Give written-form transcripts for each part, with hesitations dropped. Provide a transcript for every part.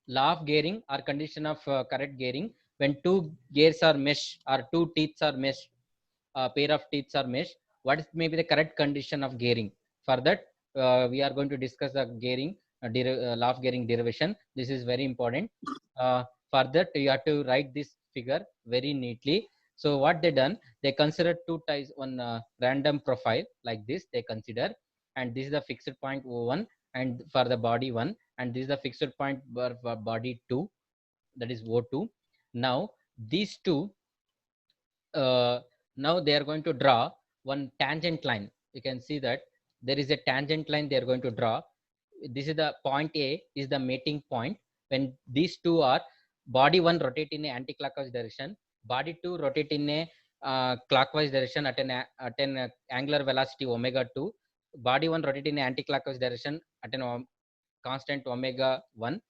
law of gearing or condition of correct gearing, when two gears are mesh or two teeth are mesh, pair of teeth are mesh, what is maybe the correct condition of gearing? For that, we are going to discuss the gearing law of gearing derivation. This is very important. For that, you have to write this figure very neatly. So what they done, they consider two ties on random profile like this they consider, and this is the fixed point O1 and for the body 1, and this is the fixed point for body 2, that is O2. Now these two, now they are going to draw one tangent line. You can see that there is a tangent line they are going to draw. This is the point A is the mating point. When these two are, body 1 rotate in a anti-clockwise direction, body 2 rotate in a clockwise direction at an angular velocity omega 2, body 1 rotate in a anti-clockwise direction at an constant omega 1.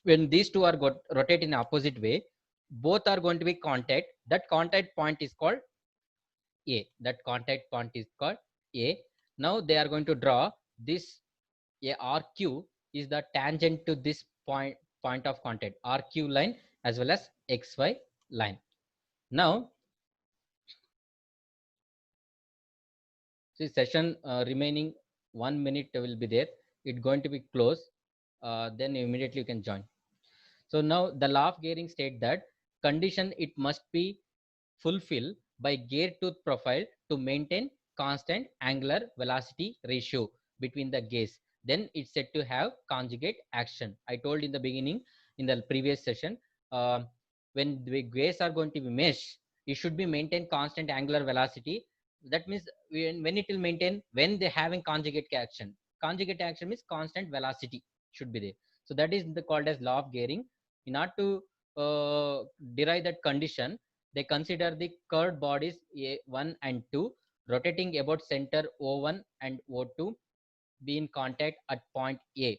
When these two are rotate in opposite way, both are going to be contact. That contact point is called A. That contact point is called A. Now they are going to draw this. A RQ is the tangent to this point of contact, RQ line as well as XY line. Now, see session remaining 1 minute will be there. It's going to be closed. Then immediately you can join. So now the law of gearing state that condition it must be fulfilled by gear tooth profile to maintain constant angular velocity ratio between the gears. Then it's said to have conjugate action. I told in the beginning in the previous session, when the gears are going to be mesh, it should be maintain constant angular velocity. That means when it will maintain when they having conjugate action. Conjugate action means constant velocity should be there. So that is called as law of gearing. In order to derive that condition, they consider the curved bodies A1 and 2 rotating about center O1 and O2 be in contact at point A.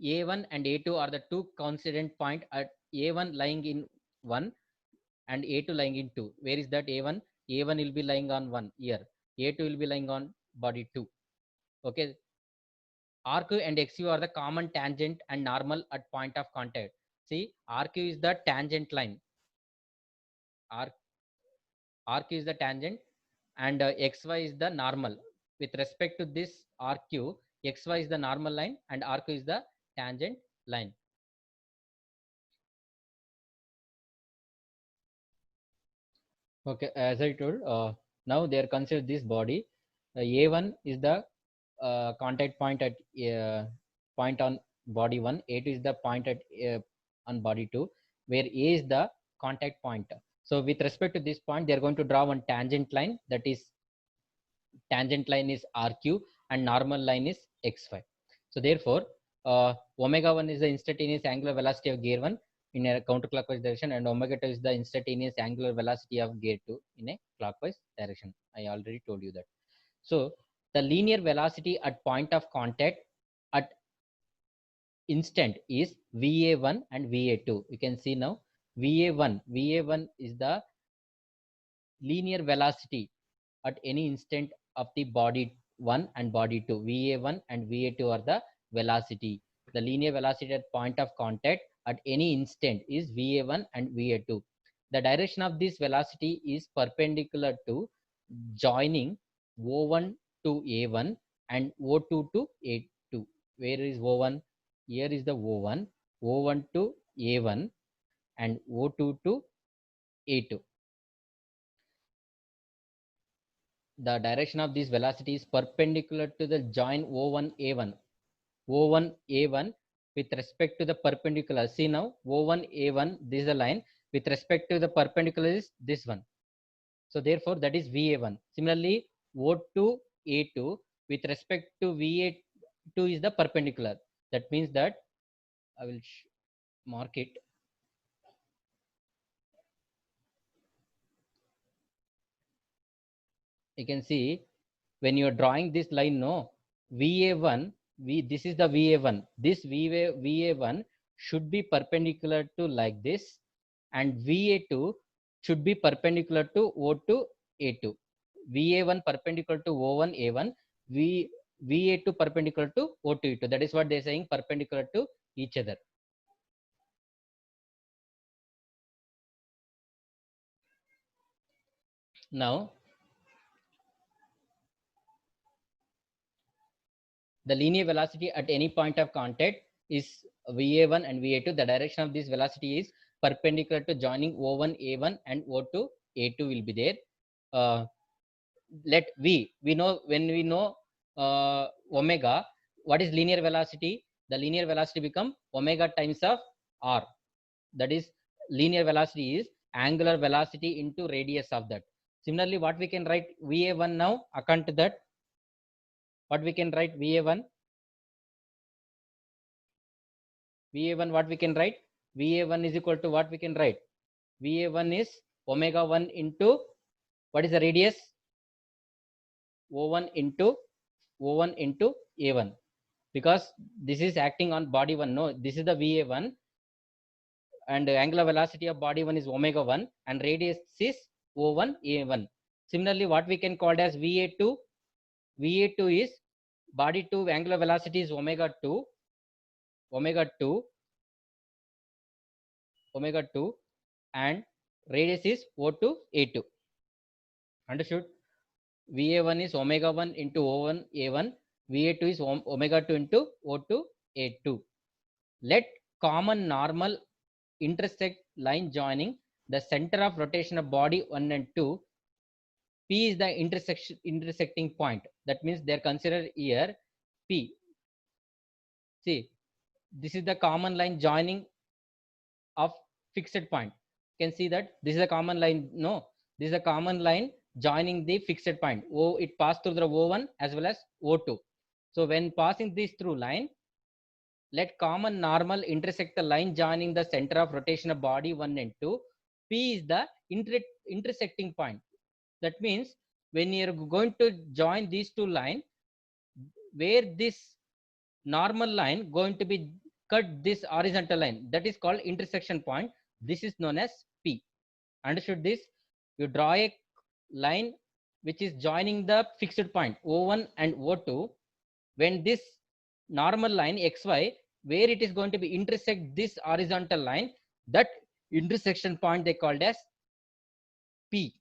A1 and A2 are the two coincident point at A1 lying in 1 and A2 lying in 2. Where is that A1? A1 will be lying on 1 here. A2 will be lying on body 2. Okay. RQ and XU are the common tangent and normal at point of contact. See, RQ is the tangent line. RQ is the tangent and XY is the normal. With respect to this RQ, XY is the normal line and RQ is the tangent line. Okay, as I told, now they are considered this body. A1 is the contact point at point on body 1. A2 is the point at on body 2, where A is the contact point. So with respect to this point, they are going to draw one tangent line. That is tangent line is RQ and normal line is XY. So therefore, omega 1 is the instantaneous angular velocity of gear 1 in a counterclockwise direction, and omega 2 is the instantaneous angular velocity of gear 2 in a clockwise direction. I already told you that. So the linear velocity at point of contact at instant is VA1 and VA2. You can see now VA1 is the linear velocity at any instant of the body 1 and body 2. VA1 and VA2 are the velocity. The linear velocity at point of contact at any instant is VA1 and VA2. The direction of this velocity is perpendicular to joining O1 to A1 and O2 to A2. Where is O1? Here is the O1, O1 to A1 and O2 to A2. The direction of this velocity is perpendicular to the join O1A1. O1A1 with respect to the perpendicular. See now, O1A1, this is the line. With respect to the perpendicular is this one. So therefore, that is VA1. Similarly, O2A2 with respect to VA2 is the perpendicular. That means that I will mark it. You can see when you are drawing this line, no, VA1, this is the VA1. This VA1 should be perpendicular to like this, and VA2 should be perpendicular to O2 A2. VA1 perpendicular to O1 A1, VA2 perpendicular to O2 A2. That is what they are saying, perpendicular to each other. Now, the linear velocity at any point of contact is va1 and va2. The direction of this velocity is perpendicular to joining o1 a1 and o2 a2 will be there. Let we know, when we know omega, what is linear velocity? The linear velocity become omega times of r. That is, linear velocity is angular velocity into radius of that. Similarly, what we can write va1 now, according to that, what we can write va1 what we can write, va1 is equal to what we can write, va1 is omega 1 into what is the radius, o1 into a1, because this is acting on body 1. No, this is the va1, and the angular velocity of body 1 is omega 1 and radius is o1 a1. Similarly, what we can call as va2, is body 2 angular velocity is omega 2 and radius is o2 a2. Understood? va1 is omega 1 into o1 a1, va2 is omega 2 into o2 a2. Let common normal intersect line joining the center of rotation of body 1 and 2. P is the intersecting point. That means they are considered here P. See, this is the common line joining of fixed point. You can see that this is a common line. No, this is a common line joining the fixed point. It passed through the O1 as well as O2. So when passing this through line, let common normal intersect the line joining the center of rotation of body 1 and 2. P is the intersecting point. That means when you're going to join these two lines, where this normal line going to be cut this horizontal line, that is called intersection point. This is known as P. Understood this? You draw a line which is joining the fixed point O1 and O2. When this normal line XY, where it is going to be intersect this horizontal line, that intersection point they called as P.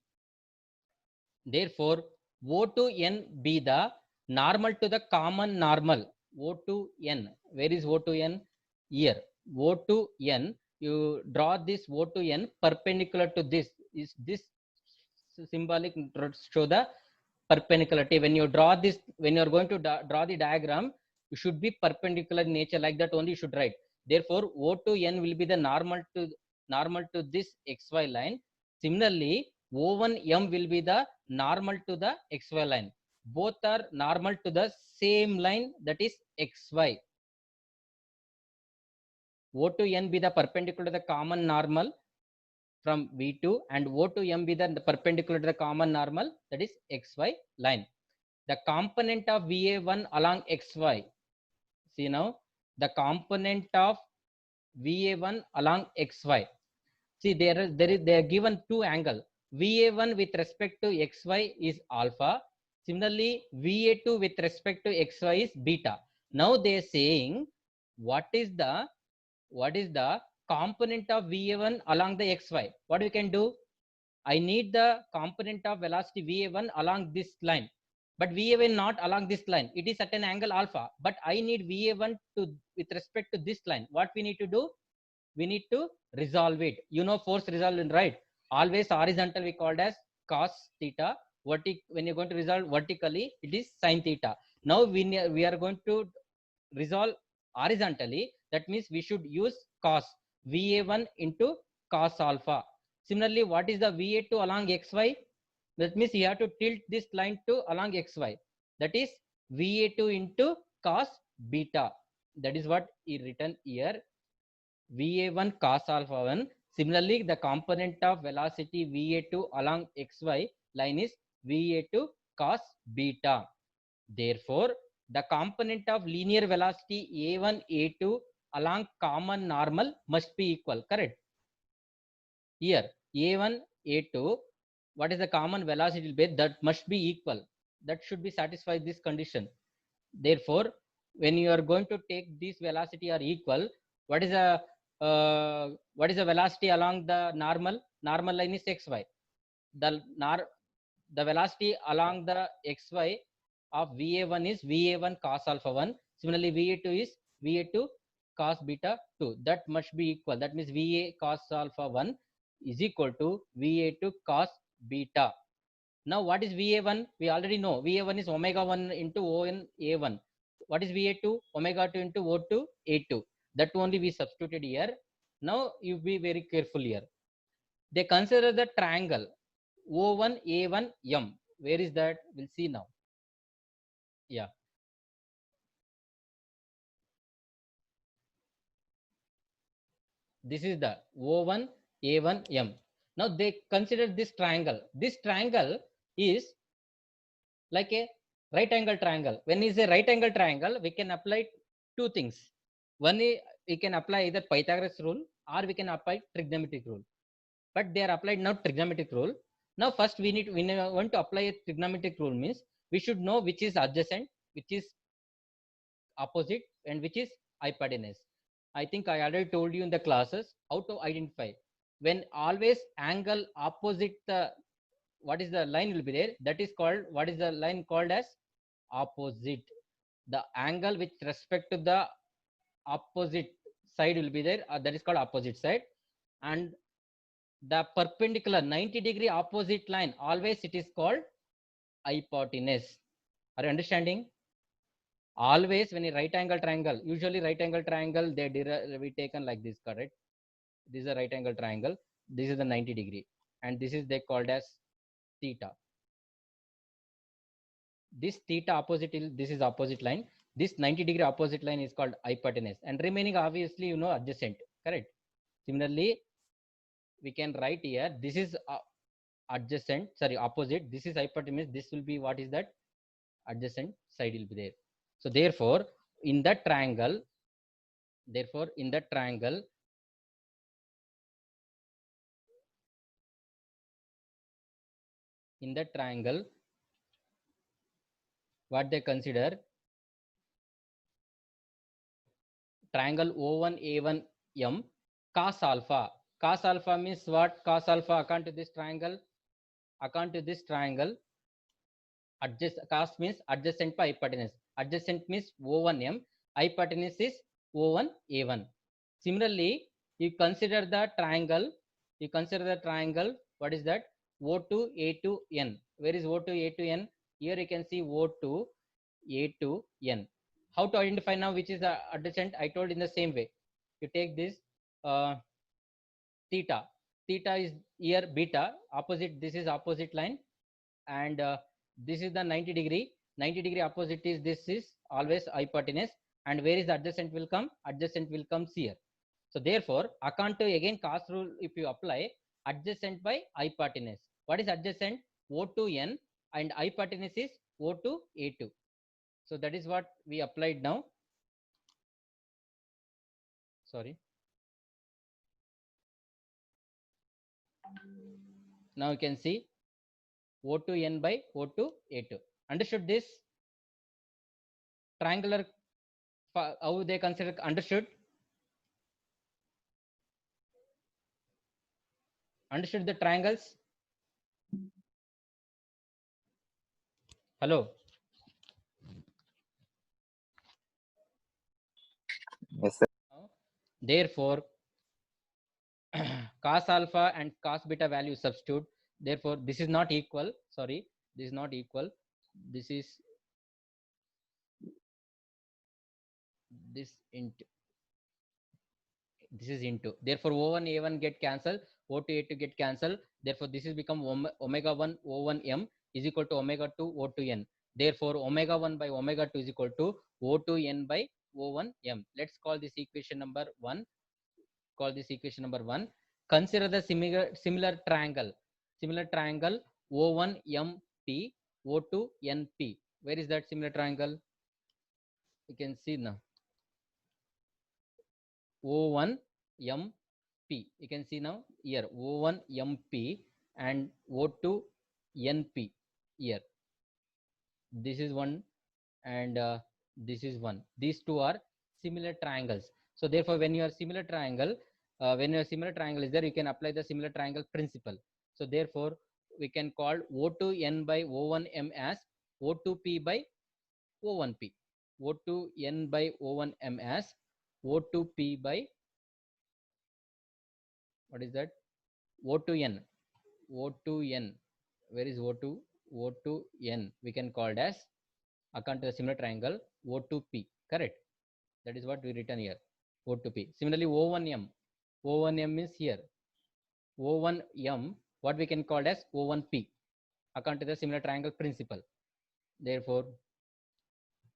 Therefore, O2n be the normal to the common normal. O2n, where is O2n? Here. O2n, you draw this O2n perpendicular to this. Is this symbolic to show the perpendicularity? When you draw this, when you are going to draw the diagram, you should be perpendicular in nature, like that only you should write. Therefore, O2n will be the normal to this XY line. Similarly, O1m will be the normal to the XY line. Both are normal to the same line, that is XY. O2n be the perpendicular to the common normal from V2, and O2m be the perpendicular to the common normal, that is XY line. The component of VA1 along XY. See now, the component of VA1 along XY. See, they are given two angle. VA1 with respect to XY is alpha. Similarly, VA2 with respect to XY is beta. Now they are saying what is the component of VA1 along the XY. What we can do? I need the component of velocity VA1 along this line, but VA1 not along this line. It is at an angle alpha, but I need VA1 to with respect to this line. What we need to do? We need to resolve it. You know force resolving, right? Always horizontal we called as cos theta. When you're going to resolve vertically, it is sin theta. Now we are going to resolve horizontally. That means we should use cos VA1 into cos alpha. Similarly, what is the VA2 along XY? That means you have to tilt this line to along XY. That is VA2 into cos beta. That is what is written here. VA1 cos alpha 1. Similarly, the component of velocity VA2 along XY line is VA2 cos beta. Therefore, the component of linear velocity A1, A2 along common normal must be equal. Correct? Here, A1, A2, what is the common velocity base? That must be equal. That should be satisfied this condition. Therefore, when you are going to take this velocity are equal, What is the velocity along the normal line is xy. The velocity along the xy of VA1 is VA1 cos alpha 1. Similarly, VA2 is VA2 cos beta 2. That must be equal. That means VA cos alpha 1 is equal to VA2 cos beta. Now, what is VA1? We already know VA1 is omega 1 into ON A1. What is VA2? Omega 2 into O2 A2. That only we substituted here. Now, you be very careful here. They consider the triangle O1 A1 M. Where is that? We'll see now. Yeah. This is the O1 A1 M. Now they consider this triangle. This triangle is like a right angle triangle. When is a right angle triangle, we can apply two things. One is we can apply either Pythagoras rule or we can apply trigonometric rule. But they are applied now trigonometric rule. Now first we want to apply a trigonometric rule means we should know which is adjacent, which is opposite, and which is hypotenuse. I think I already told you in the classes how to identify. When always angle opposite the what is the line will be there, that is called, what is the line called as opposite. The angle with respect to the opposite side will be there, that is called opposite side. And the perpendicular 90-degree opposite line, always it is called hypotenuse. Are you understanding? Always when a right angle triangle, usually right angle triangle, they we taken like this, correct? This is a right angle triangle. This is the 90-degree, and this is they called as theta. This theta opposite, this is opposite line. This 90-degree opposite line is called hypotenuse, and remaining obviously adjacent, correct? Similarly, we can write here, this is adjacent, sorry, opposite. This is hypotenuse. This will be, what is that? Adjacent side will be there. So therefore, in that triangle, what they consider, triangle O1A1 M cos alpha. Cos alpha means what? Cos alpha according to this triangle, cos means adjacent by hypotenuse. Adjacent means O1M, hypotenuse is O1A1. Similarly, you consider the triangle, what is that? O2A2N. Where is O2A2N? Here you can see O2A2N. How to identify now which is the adjacent? I told in the same way. You take this theta. Theta is here beta, opposite, this is opposite line, and this is the 90-degree. 90-degree opposite is, this is always hypotenuse, and where is the adjacent will come? Adjacent will come here. So therefore, according to again cos rule, if you apply, adjacent by hypotenuse. What is adjacent? O2N, and hypotenuse is O2A2. So that is what we applied now. Sorry. Now you can see O2N by O2A2. Understood this? Triangular, how they consider, understood? Understood the triangles? Hello? Yes, sir. Therefore, cos alpha and cos beta value substitute. Therefore, this is not equal. Sorry, this is not equal. This is this into. This is into. Therefore, O1 A1 get cancelled. O2 A2 get cancelled. Therefore, this is become omega 1 O1 M is equal to omega 2 O2 N. Therefore, omega 1 by omega 2 is equal to O2 N by O1 M. Let's call this equation number 1. Consider the similar triangle. O1 MP, O2 NP. Where is that similar triangle? You can see now. O1 MP. You can see now here O1 MP and O2 NP here. This is one and this is one. These two are similar triangles. So therefore, when your similar triangle, is there, you can apply the similar triangle principle. So therefore, we can call O2n by O1m as O2p by O1p. O2n by O1m as O2p by, what is that? O2n. O2n. Where is O2? O2n. We can call it as, according to the similar triangle, O2p. Correct. That is what we written here. O2p. Similarly, O1m. O1m is here. O1m, what we can call as O1p, according to the similar triangle principle. Therefore,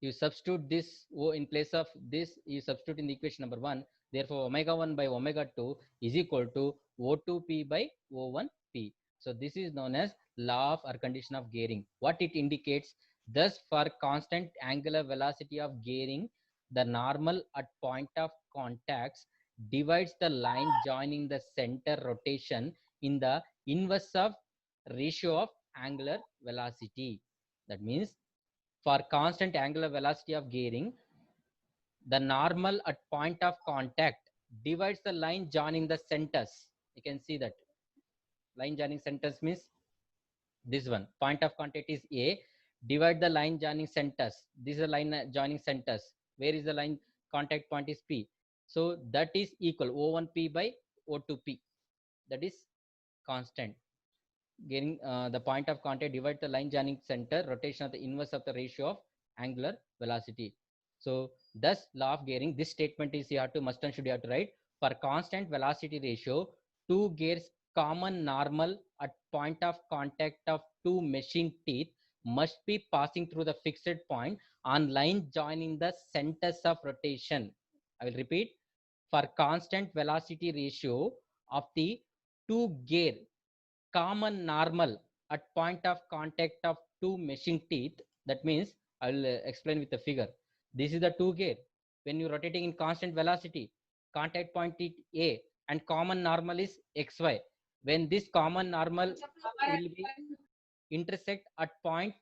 you substitute this O in place of this, you substitute in the equation number 1. Therefore, omega 1 by omega 2 is equal to O2p by O1p. So this is known as law of or condition of Gehring. What it indicates, thus for constant angular velocity of Gehring, the normal at point of contacts divides the line joining the center rotation in the inverse of ratio of angular velocity. That means for constant angular velocity of Gehring, the normal at point of contact divides the line joining the centers. You can see that line joining centers means this one. Point of contact is A. Divide the line joining centers. This is a line joining centers. Where is the line contact point is P. So that is equal O1P by O2P. That is constant. Getting the point of contact divide the line joining center rotation of the inverse of the ratio of angular velocity. So thus law of Gehring, this statement is you have to must and should you have to write, for constant velocity ratio, two gears common normal at point of contact of two meshing teeth must be passing through the fixed point on line joining the centers of rotation. I will repeat, for constant velocity ratio of the two gear common normal at point of contact of two meshing teeth. That means I will explain with the figure. This is the two gear. When you're rotating in constant velocity, contact point is A and common normal is XY. When this common normal will be intersect at point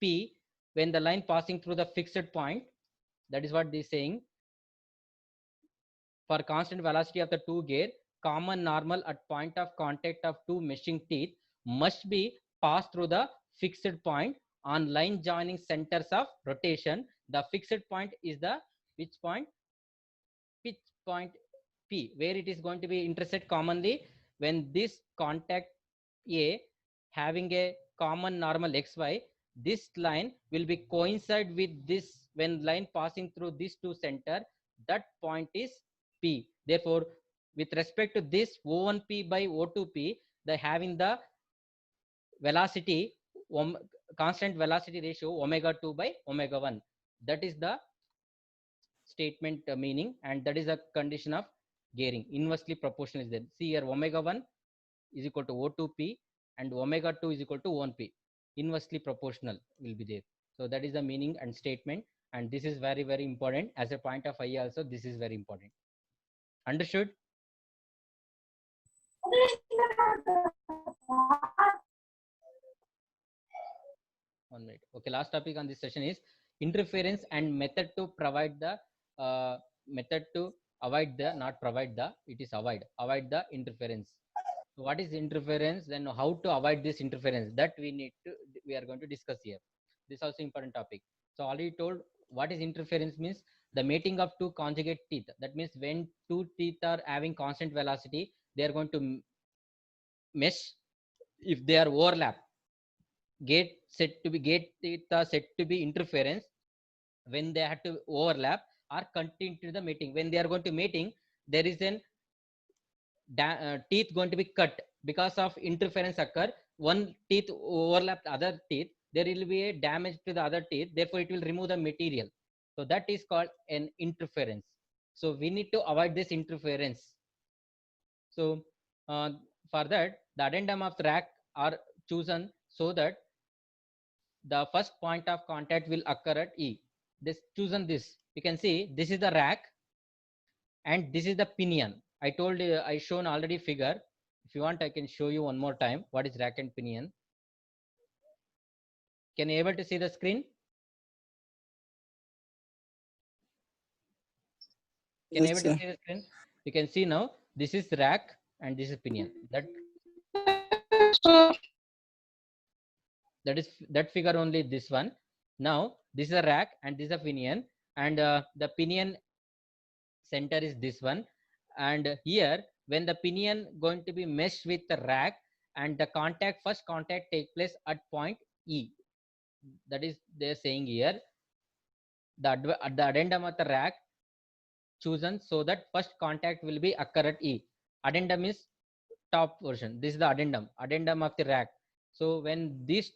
P, when the line passing through the fixed point, that is what they is saying. For constant velocity of the two gear, common normal at point of contact of two meshing teeth must be passed through the fixed point on line joining centers of rotation. The fixed point is the which point? Pitch point P, where it is going to be intersect commonly when this contact A having a common normal XY, this line will be coincide with this when line passing through these two center, that point is P. Therefore, with respect to this O1P by O2P, the having the velocity constant velocity ratio omega 2 by omega 1. That is the statement meaning, and that is a condition of Gehring. Inversely proportional is there. See here, omega 1 is equal to O2P and omega 2 is equal to 1P. Inversely proportional will be there. So that is the meaning and statement, and this is very, very important. As a point of eye also, this is very important. Understood? One minute. Okay, last topic on this session is interference and method to provide the method to avoid the, not provide the, it is avoid the interference. So what is interference? Then how to avoid this interference? That we are going to discuss here. This is also important topic. So already told what is interference means the mating of two conjugate teeth. That means when two teeth are having constant velocity, they are going to mesh. If they are overlap, gate teeth are said to be interference when they have to overlap or continue to the mating. When they are going to mating, there is an teeth going to be cut because of interference occur. One teeth overlap the other teeth, there will be a damage to the other teeth, therefore it will remove the material. So that is called an interference. So we need to avoid this interference. So for that, the addendum of the rack are chosen so that the first point of contact will occur at E. This chosen this, you can see this is the rack and this is the pinion. I told you, I shown already figure. If you want, I can show you one more time what is rack and pinion. Can you able to see the screen? Can you Yes, able to sir. see the screen? You can see now this is rack and this is pinion. That figure only this one. Now this is a rack and this is a pinion, and the pinion center is this one. And here when the pinion going to be meshed with the rack, and the first contact take place at point E. That is they're saying here the addendum of the rack chosen so that first contact will be occur at E. Addendum is top version. This is the addendum of the rack. So when these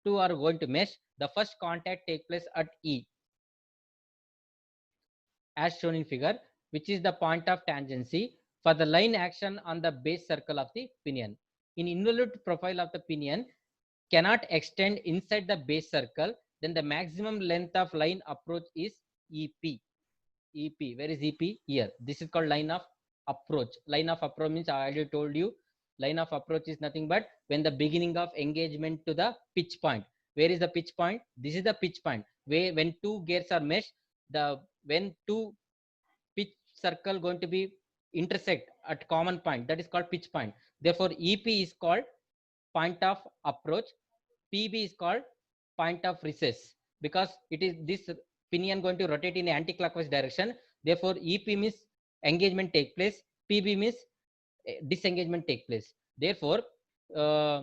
two are going to mesh, the first contact take place at E, as shown in figure, which is the point of tangency for the line action on the base circle of the pinion. In involute profile of the pinion cannot extend inside the base circle, then the maximum length of line approach is EP. EP, where is EP? Here. This is called line of approach. Line of approach means I already told you, line of approach is nothing but when the beginning of engagement to the pitch point. Where is the pitch point? This is the pitch point. Where when two gears are meshed, when two pitch circle going to be intersect at common point, that is called pitch point. Therefore, EP is called point of approach. PB is called point of recess, because it is this pinion going to rotate in anti-clockwise direction. Therefore, EP means engagement take place, PB means disengagement take place. Therefore, uh,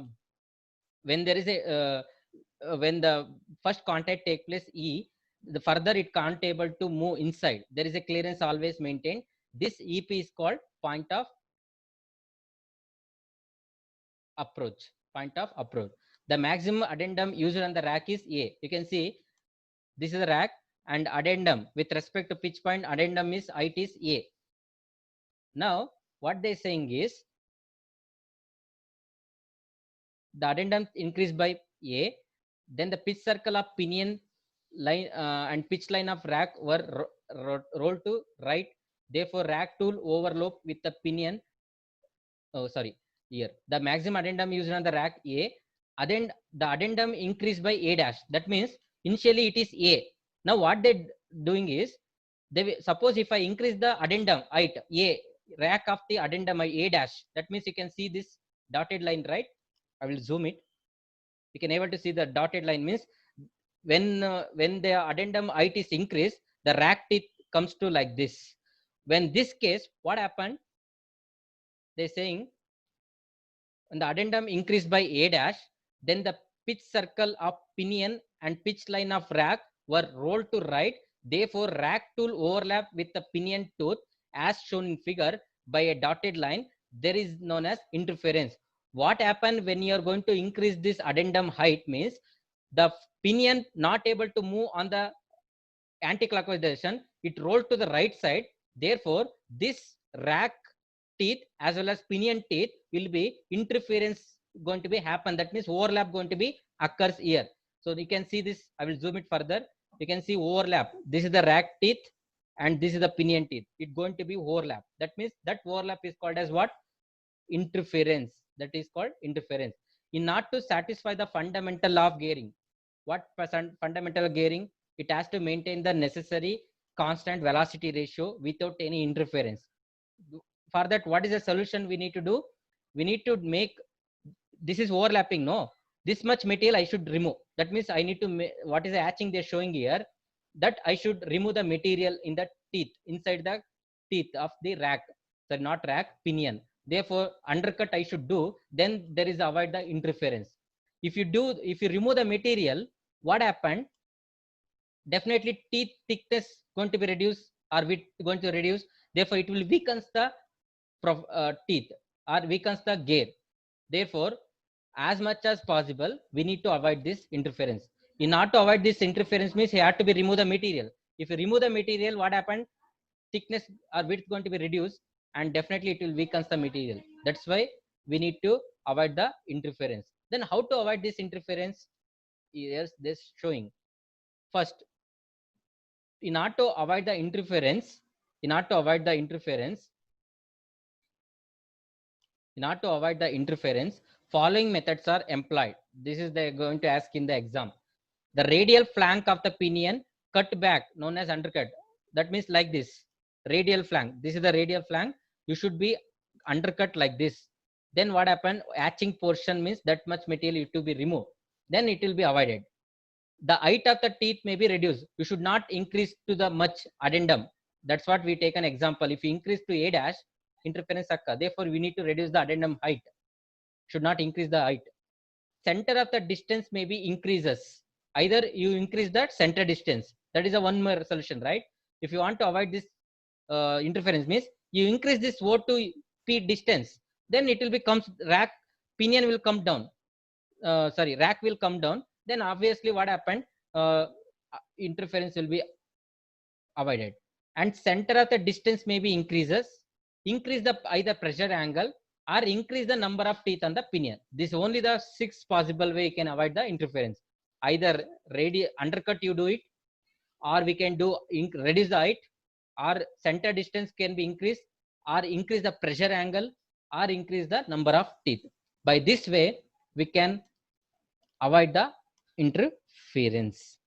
when there is a when the first contact take place E, the further it can't able to move inside. There is a clearance always maintained. This EP is called point of approach. Point of approach. The maximum addendum used on the rack is A. You can see this is the rack, and addendum with respect to pitch point addendum is it is A. Now what they're saying is the addendum increased by A, then the pitch circle of pinion line and pitch line of rack were rolled to right. Therefore, rack tool overlap with the pinion. Oh, sorry. Here, the maximum addendum used on the rack A, the addendum increased by A dash. That means initially it is A. Now what they doing is suppose if I increase the addendum height A, rack of the addendum A dash. That means you can see this dotted line, right? I will zoom it. You can able to see the dotted line means when the addendum height is increased, the rack teeth comes to like this. When this case, what happened? They're saying when the addendum increased by A dash, then the pitch circle of pinion and pitch line of rack were rolled to right. Therefore, rack tool overlap with the pinion tooth as shown in figure by a dotted line. There is known as interference. What happened when you are going to increase this addendum height means the pinion not able to move on the anti-clockwise direction, it rolled to the right side. Therefore, this rack teeth as well as pinion teeth will be interference going to be happen. That means overlap going to be occurs here. So you can see this. I will zoom it further. You can see overlap. This is the rack teeth and this is the pinion teeth. It's going to be overlap. That means that overlap is called as what? Interference. That is called interference. In order to satisfy the fundamental law of gearing, what fundamental gearing? It has to maintain the necessary constant velocity ratio without any interference. For that, what is the solution we need to do? We need to make this is overlapping. No, this much material I should remove. That means I need to what is the hatching they're showing here, that I should remove the material in the teeth, inside the teeth of the rack. So not rack, pinion. Therefore, undercut I should do. Then there is avoid the interference. If you remove the material, what happened? Definitely teeth thickness going to be reduced or width going to reduce. Therefore, it will weakens the teeth or weakens the gear. Therefore, as much as possible, we need to avoid this interference. In order to avoid this interference means you have to be remove the material. If you remove the material, what happened? Thickness or width going to be reduced, and definitely it will weakens the material. That's why we need to avoid the interference. Then how to avoid this interference? Yes, this showing. First, in order to avoid the interference, in order to avoid the interference, in order to avoid the interference, following methods are employed. This is they're going to ask in the exam. The radial flank of the pinion cut back, known as undercut. That means like this. radial flank. This is the radial flank. You should be undercut like this. Then what happened? Hatching portion means that much material to be removed. Then it will be avoided. The height of the teeth may be reduced. You should not increase to the much addendum. That's what we take an example. If you increase to A dash, interference occur. Therefore, we need to reduce the addendum height. Should not increase the height. Center of the distance may be increases. Either you increase that center distance. That is a one more solution, right? If you want to avoid this interference, means you increase this O to P distance, then it will become rack pinion will come down. Rack will come down. Then obviously what happened? Interference will be avoided. And center of the distance may be increases. Increase the either pressure angle or increase the number of teeth on the pinion. This is only the 6 possible way you can avoid the interference. Either undercut you do it, or we can do reduce the height, or center distance can be increased, or increase the pressure angle, or increase the number of teeth. By this way, we can avoid the interference.